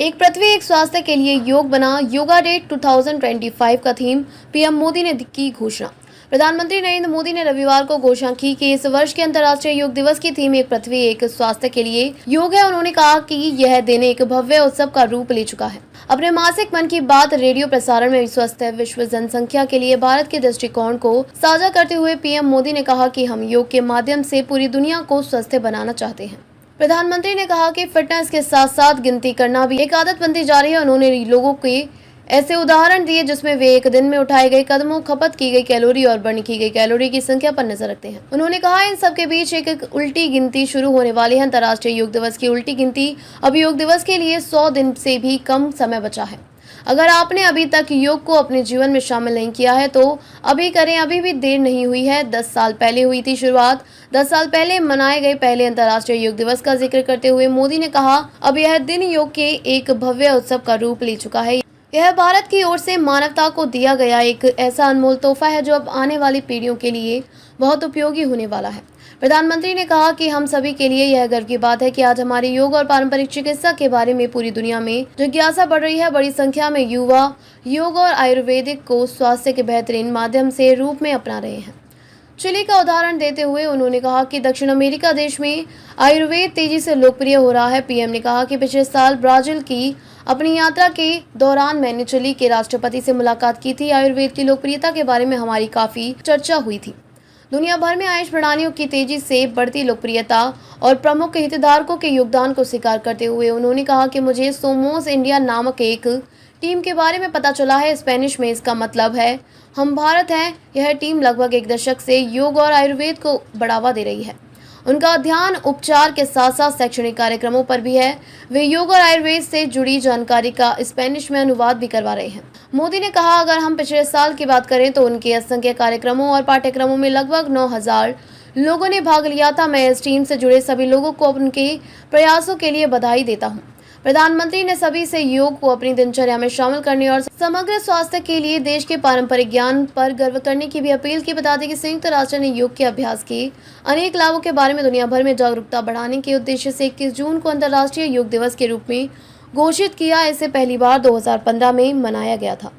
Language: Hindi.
एक पृथ्वी एक स्वास्थ्य के लिए योग बना। योगा डे 2025 का थीम। पीएम मोदी ने की घोषणा। प्रधानमंत्री नरेंद्र मोदी ने रविवार को घोषणा की कि इस वर्ष के अंतर्राष्ट्रीय योग दिवस की थीम एक पृथ्वी एक स्वास्थ्य के लिए योग है। उन्होंने कहा कि यह दिन एक भव्य उत्सव का रूप ले चुका है। अपने मासिक मन की बात रेडियो प्रसारण में स्वस्थ विश्व जनसंख्या के लिए भारत के दृष्टिकोण को साझा करते हुए पीएम मोदी ने कहा कि हम योग के माध्यम से पूरी दुनिया को स्वस्थ बनाना चाहते हैं। प्रधानमंत्री ने कहा कि फिटनेस के साथ साथ गिनती करना भी एक आदत बनती जा रही है। उन्होंने लोगों के ऐसे उदाहरण दिए जिसमें वे एक दिन में उठाए गए कदमों, खपत की गई कैलोरी और बर्न की गई कैलोरी की संख्या पर नजर रखते हैं। उन्होंने कहा इन सब के बीच एक उल्टी गिनती शुरू होने वाली है। अंतर्राष्ट्रीय योग दिवस की उल्टी गिनती। अब योग दिवस के लिए 100 दिन से भी कम समय बचा है। अगर आपने अभी तक योग को अपने जीवन में शामिल नहीं किया है तो अभी करें, अभी भी देर नहीं हुई है। 10 साल पहले हुई थी शुरुआत। 10 साल पहले मनाए गए पहले अंतर्राष्ट्रीय योग दिवस का जिक्र करते हुए मोदी ने कहा, अब यह दिन योग के एक भव्य उत्सव का रूप ले चुका है। यह भारत की ओर से मानवता को दिया गया एक ऐसा अनमोल तोहफा है जो अब आने वाली पीढ़ियों के लिए बहुत उपयोगी होने वाला है। प्रधानमंत्री ने कहा कि हम सभी के लिए यह गर्व की बात है कि आज हमारे योग और पारंपरिक चिकित्सा के बारे में पूरी दुनिया में जिज्ञासा बढ़ रही है। बड़ी संख्या में युवा योग और आयुर्वेदिक को स्वास्थ्य के बेहतरीन माध्यम से रूप में अपना रहे हैं। चिली का उदाहरण देते हुए उन्होंने कहा कि दक्षिण अमेरिका देश में आयुर्वेद तेजी से लोकप्रिय हो रहा है। पीएम ने कहा कि पिछले साल ब्राजील की अपनी यात्रा के दौरान मैंने चिली के राष्ट्रपति से मुलाकात की थी। आयुर्वेद की लोकप्रियता के बारे में हमारी काफी चर्चा हुई थी। दुनिया भर में आयुष प्रणालियों की तेजी से बढ़ती लोकप्रियता और प्रमुख हितधारकों के योगदान को स्वीकार करते हुए उन्होंने कहा कि मुझे सोमोस इंडिया नामक एक टीम के बारे में पता चला है। स्पेनिश में इसका मतलब है हम भारत हैं। यह टीम लगभग एक दशक से योग और आयुर्वेद को बढ़ावा दे रही है। उनका ध्यान उपचार के साथ साथ शैक्षणिक कार्यक्रमों पर भी है। वे योग और आयुर्वेद से जुड़ी जानकारी का स्पेनिश में अनुवाद भी करवा रहे हैं। मोदी ने कहा, अगर हम पिछले साल की बात करें तो उनके असंख्य कार्यक्रमों और पाठ्यक्रमों में लगभग 9,000 लोगों ने भाग लिया था। मैं इस टीम से जुड़े सभी लोगों को उनके प्रयासों के लिए बधाई देता हूँ। प्रधानमंत्री ने सभी से योग को अपनी दिनचर्या में शामिल करने और समग्र स्वास्थ्य के लिए देश के पारंपरिक ज्ञान पर गर्व करने की भी अपील की। बता दें कि संयुक्त राष्ट्र ने योग के अभ्यास के अनेक लाभों के बारे में दुनिया भर में जागरूकता बढ़ाने के उद्देश्य से 21 जून को अंतर्राष्ट्रीय योग दिवस के रूप में घोषित किया। इसे पहली बार 2015 में मनाया गया था।